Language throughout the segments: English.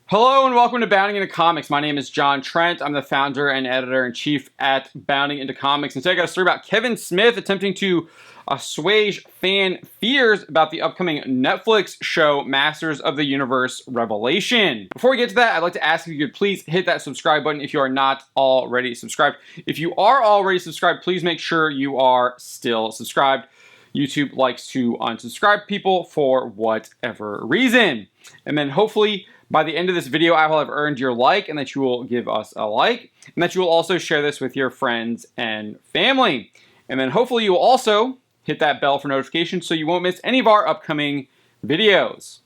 Hello and welcome to Bounding Into Comics. My name is John Trent. I'm the founder and editor-in-chief at Bounding Into Comics. And today I got a story about Kevin Smith attempting to assuage fan fears about the upcoming Netflix show Masters of the Universe Revelation. Before we get to that, I'd like to ask if you could please hit that subscribe button if you are not already subscribed. If you are already subscribed, please make sure you are still subscribed. YouTube likes to unsubscribe people for whatever reason. And then hopefully by the end of this video, I will have earned your like and that you will give us a like and that you will also share this with your friends and family. And then hopefully you will also hit that bell for notifications so you won't miss any of our upcoming videos.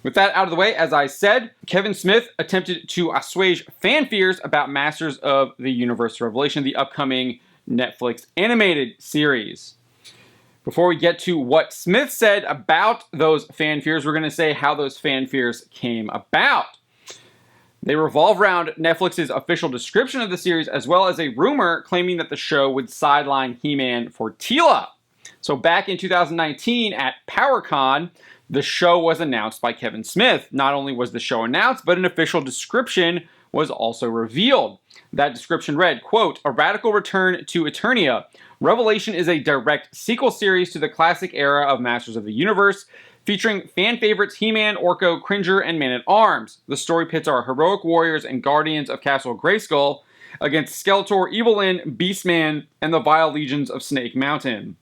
With that out of the way, as I said, Kevin Smith attempted to assuage fan fears about Masters of the Universe Revelation, the upcoming Netflix animated series. Before we get to what Smith said about those fan fears, we're going to say how those fan fears came about. They revolve around Netflix's official description of the series, as well as a rumor claiming that the show would sideline He-Man for Teela. So back in 2019 at PowerCon, the show was announced by Kevin Smith. Not only was the show announced, but an official description was also revealed. That description read, quote, "A radical return to Eternia. Revelation is a direct sequel series to the classic era of Masters of the Universe, featuring fan favorites He-Man, Orko, Cringer, and Man-at-Arms. The story pits our heroic warriors and guardians of Castle Grayskull against Skeletor, Evil-Lyn, Beastman, and the vile legions of Snake Mountain."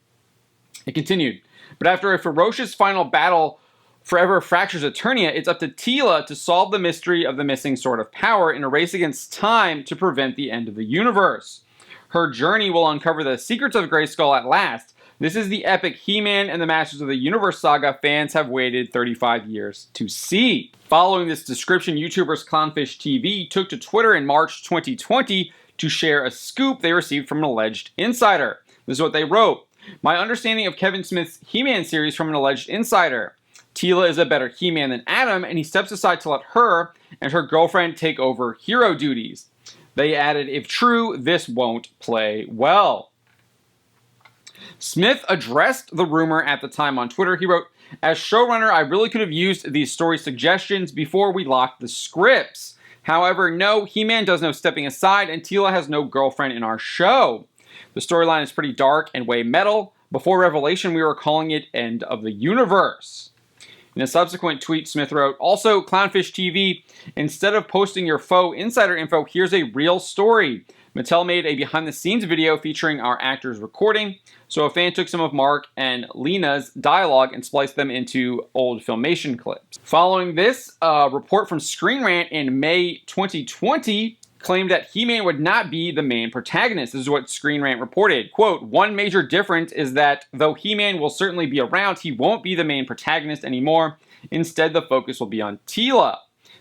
It continued, "But after a ferocious final battle forever fractures Eternia, it's up to Teela to solve the mystery of the missing Sword of Power in a race against time to prevent the end of the universe. Her journey will uncover the secrets of Grayskull at last. This is the epic He-Man and the Masters of the Universe saga fans have waited 35 years to see." Following this description, YouTubers Clownfish TV took to Twitter in March 2020 to share a scoop they received from an alleged insider. This is what they wrote. "My understanding of Kevin Smith's He-Man series from an alleged insider. Teela is a better He-Man than Adam, and he steps aside to let her and her girlfriend take over hero duties. They added, if true, this won't play well." Smith addressed the rumor at the time on Twitter. He wrote, "As showrunner, I really could have used these story suggestions before we locked the scripts. However, no, He-Man does no stepping aside, and Teela has no girlfriend in our show. The storyline is pretty dark and way metal. Before Revelation, we were calling it End of the Universe." In a subsequent tweet, Smith wrote, "Also, Clownfish TV, instead of posting your faux insider info, here's a real story. Mattel made a behind-the-scenes video featuring our actors recording, so a fan took some of Mark and Lena's dialogue and spliced them into old Filmation clips." Following this, a report from Screen Rant in May 2020 claimed that He-Man would not be the main protagonist. This is what Screen Rant reported. Quote, "One major difference is that though He-Man will certainly be around, he won't be the main protagonist anymore. Instead, the focus will be on Teela."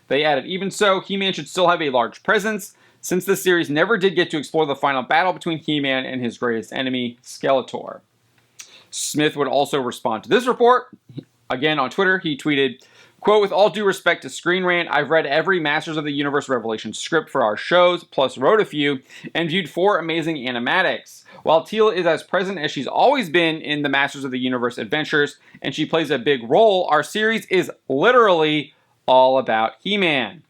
They added, "Even so, He-Man should still have a large presence, since the series never did get to explore the final battle between He-Man and his greatest enemy, Skeletor." Smith would also respond to this report. Again, on Twitter, he tweeted, quote, "With all due respect to Screen Rant, I've read every Masters of the Universe Revelation script for our shows, plus wrote a few, and viewed 4 amazing animatics. While Teela is as present as she's always been in the Masters of the Universe adventures, and she plays a big role, our series is literally all about He-Man."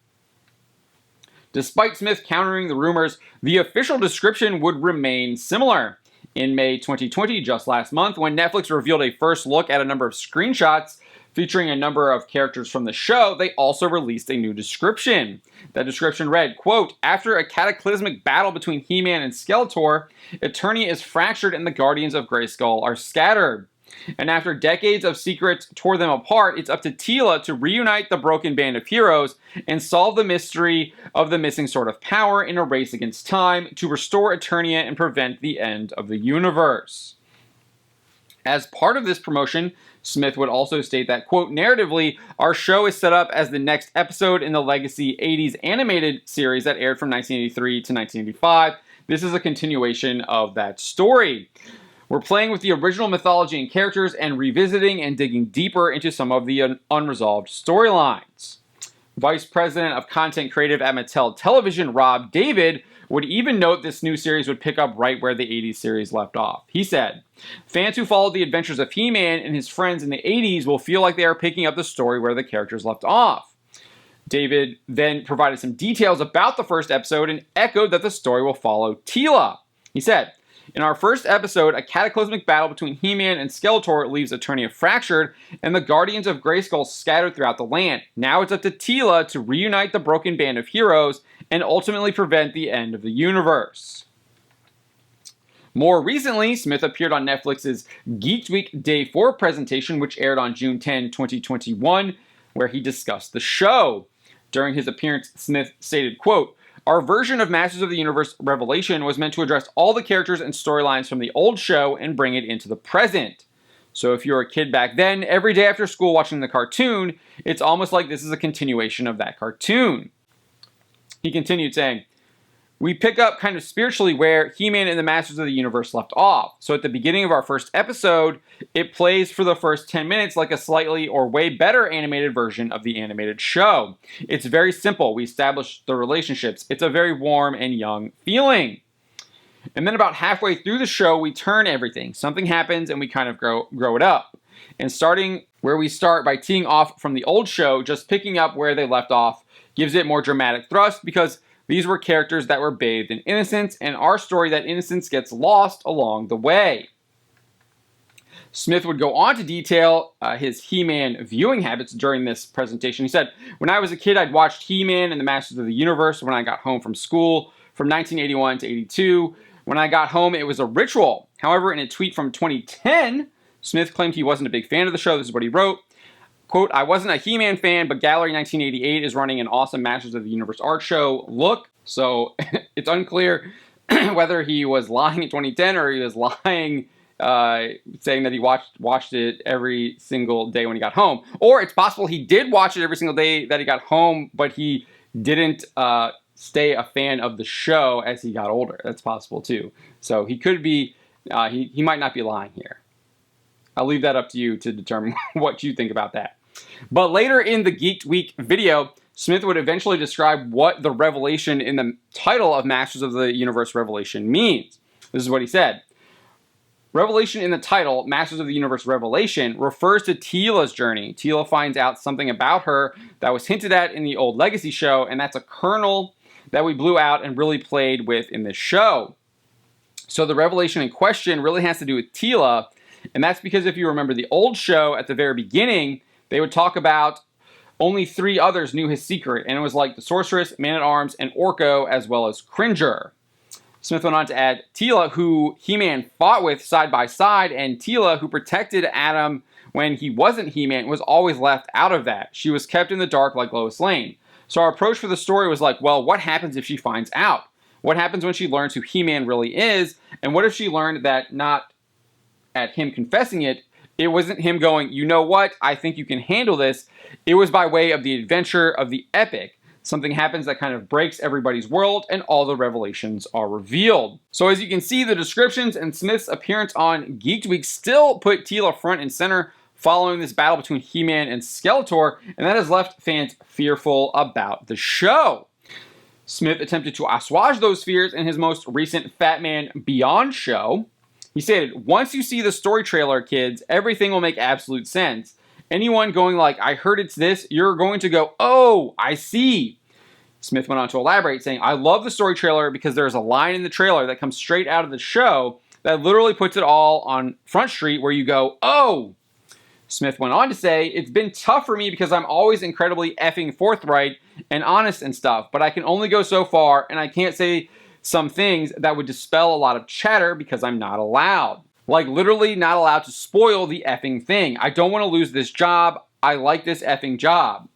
Despite Smith countering the rumors, the official description would remain similar. In May 2020, just last month, when Netflix revealed a first look at a number of screenshots featuring a number of characters from the show, they also released a new description. That description read, quote, "After a cataclysmic battle between He-Man and Skeletor, Eternia is fractured and the Guardians of Grayskull are scattered. And after decades of secrets tore them apart, it's up to Teela to reunite the broken band of heroes and solve the mystery of the missing Sword of Power in a race against time to restore Eternia and prevent the end of the universe." As part of this promotion, Smith would also state that, quote, "Narratively, our show is set up as the next episode in the legacy 80s animated series that aired from 1983 to 1985. This is a continuation of that story. We're playing with the original mythology and characters and revisiting and digging deeper into some of the unresolved storylines." Vice President of Content Creative at Mattel Television, Rob David, would even note this new series would pick up right where the 80s series left off. He said, "Fans who followed the adventures of He-Man and his friends in the 80s will feel like they are picking up the story where the characters left off. David then provided some details about the first episode and echoed that the story will follow Teela. He said, "In our first episode, a cataclysmic battle between He-Man and Skeletor leaves Eternia fractured, and the Guardians of Grayskull scattered throughout the land. Now it's up to Teela to reunite the broken band of heroes and ultimately prevent the end of the universe." More recently, Smith appeared on Netflix's Geek Week Day 4 presentation, which aired on June 10, 2021, where he discussed the show. During his appearance, Smith stated, quote, "Our version of Masters of the Universe Revelation was meant to address all the characters and storylines from the old show and bring it into the present. So if you were a kid back then, every day after school watching the cartoon, it's almost like this is a continuation of that cartoon." He continued saying, "We pick up kind of spiritually where He-Man and the Masters of the Universe left off. So at the beginning of our first episode, it plays for the first 10 minutes like a slightly or way better animated version of the animated show. It's very simple. We establish the relationships. It's a very warm and young feeling. And then about halfway through the show, we turn everything. Something happens and we kind of grow it up. And starting where we start by teeing off from the old show, just picking up where they left off, gives it more dramatic thrust because these were characters that were bathed in innocence, and our story, that innocence gets lost along the way." Smith would go on to detail his He-Man viewing habits during this presentation. He said, "When I was a kid, I'd watched He-Man and the Masters of the Universe when I got home from school from 1981 to 82. When I got home, it was a ritual. However, in a tweet from 2010, Smith claimed he wasn't a big fan of the show. This is what he wrote. Quote, "I wasn't a He-Man fan, but Gallery 1988 is running an awesome Masters of the Universe art show. Look." So it's unclear whether he was lying in 2010 or he was lying saying that he watched it every single day when he got home. Or it's possible he did watch it every single day that he got home, but he didn't stay a fan of the show as he got older. That's possible too. So he could be, he might not be lying here. I'll leave that up to you to determine what you think about that. But later in the Geek Week video, Smith would eventually describe what the revelation in the title of Masters of the Universe Revelation means. This is what he said. Revelation in the title, Masters of the Universe Revelation, refers to Teela's journey. Teela finds out something about her that was hinted at in the old Legacy show, and that's a kernel that we blew out and really played with in this show. So the revelation in question really has to do with Teela, and that's because if you remember the old show at the very beginning, they would talk about only 3 others knew his secret, and it was like the Sorceress, Man-at-Arms, and Orko, as well as Cringer. Smith went on to add Teela, who He-Man fought with side by side, and Teela, who protected Adam when he wasn't He-Man, was always left out of that. She was kept in the dark like Lois Lane. So our approach for the story was like, well, what happens if she finds out? What happens when she learns who He-Man really is? And what if she learned that not at him confessing it, it wasn't him going, you know what, I think you can handle this. It was by way of the adventure of the epic. Something happens that kind of breaks everybody's world, and all the revelations are revealed. So as you can see, the descriptions and Smith's appearance on Geek Week still put Teela front and center following this battle between He-Man and Skeletor, and that has left fans fearful about the show. Smith attempted to assuage those fears in his most recent Fat Man Beyond show. He stated, "Once you see the story trailer, kids, everything will make absolute sense. Anyone going like, I heard it's this, you're going to go, oh, I see." Smith went on to elaborate, saying, "I love the story trailer because there's a line in the trailer that comes straight out of the show that literally puts it all on Front Street where you go, oh." Smith went on to say, "It's been tough for me because I'm always incredibly effing forthright and honest and stuff, but I can only go so far, and I can't say some things that would dispel a lot of chatter because I'm not allowed. Like literally not allowed to spoil the effing thing. I don't want to lose this job. I like this effing job."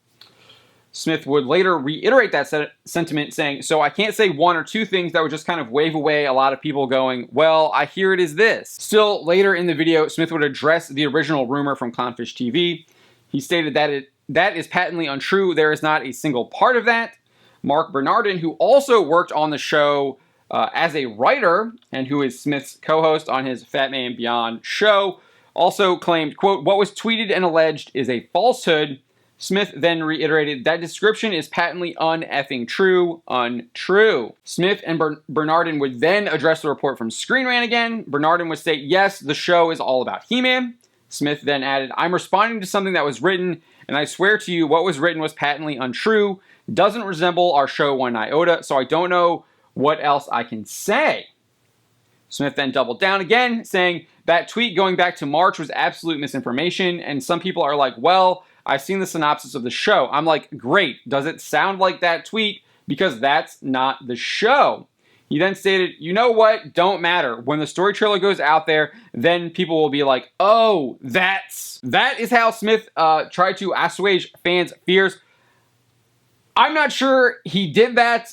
Smith would later reiterate that sentiment, saying, "So I can't say 1 or 2 things that would just kind of wave away a lot of people going, well, I hear it is this." Still, later in the video, Smith would address the original rumor from Clownfish TV. He stated that that is patently untrue. There is not a single part of that. Mark Bernardin, who also worked on the show as a writer and who is Smith's co-host on his Fat Man Beyond show, also claimed, quote, "What was tweeted and alleged is a falsehood." Smith then reiterated, "That description is patently un-effing true, untrue." Smith and Bernardin would then address the report from Screen Rant again. Bernardin would state, "Yes, the show is all about He-Man." Smith then added, "I'm responding to something that was written, and I swear to you, what was written was patently untrue. Doesn't resemble our show one iota, so I don't know what else I can say." Smith then doubled down again, saying that tweet going back to March was absolute misinformation, and some people are like, well, I've seen the synopsis of the show. I'm like, great, does it sound like that tweet? Because that's not the show. He then stated, you know what, don't matter. When the story trailer goes out there, then people will be like, oh, that is how Smith tried to assuage fans' fears. I'm not sure he did that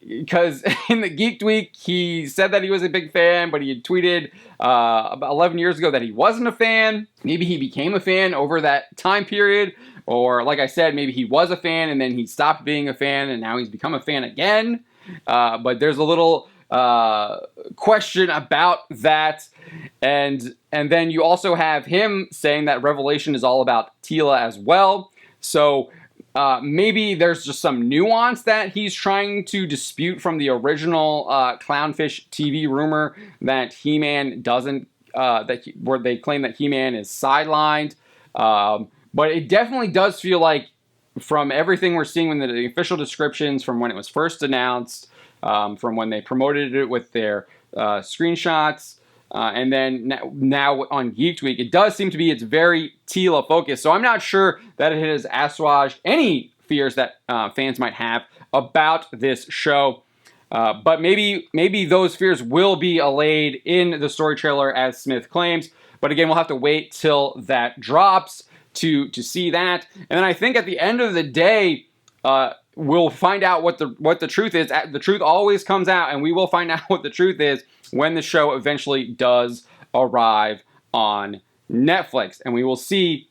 because in the Geek Week, he said that he was a big fan, but he had tweeted about 11 years ago that he wasn't a fan. Maybe he became a fan over that time period, or like I said, maybe he was a fan and then he stopped being a fan and now he's become a fan again. But there's a little question about that. And then you also have him saying that Revelation is all about Tila as well. So maybe there's just some nuance that he's trying to dispute from the original Clownfish TV rumor that He-Man doesn't, where they claim that He-Man is sidelined. But it definitely does feel like, from everything we're seeing in the official descriptions, from when it was first announced, from when they promoted it with their screenshots, and then now on Geek Week, it does seem to be it's very Tila focused. So I'm not sure that it has assuaged any fears that fans might have about this show. But maybe those fears will be allayed in the story trailer, as Smith claims. But again, we'll have to wait till that drops to see that. And then I think at the end of the day, we'll find out what the truth is. The truth always comes out, and we will find out what the truth is when the show eventually does arrive on Netflix. And we will see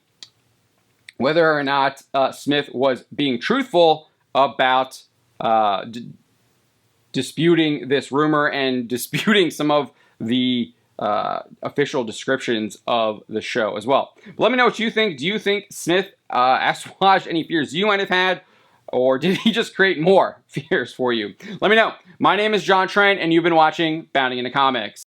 whether or not Smith was being truthful about disputing this rumor and disputing some of the official descriptions of the show as well. But let me know what you think. Do you think Smith assuaged any fears you might have had? Or did he just create more fears for you? Let me know. My name is John Trent, and you've been watching Bounding into Comics.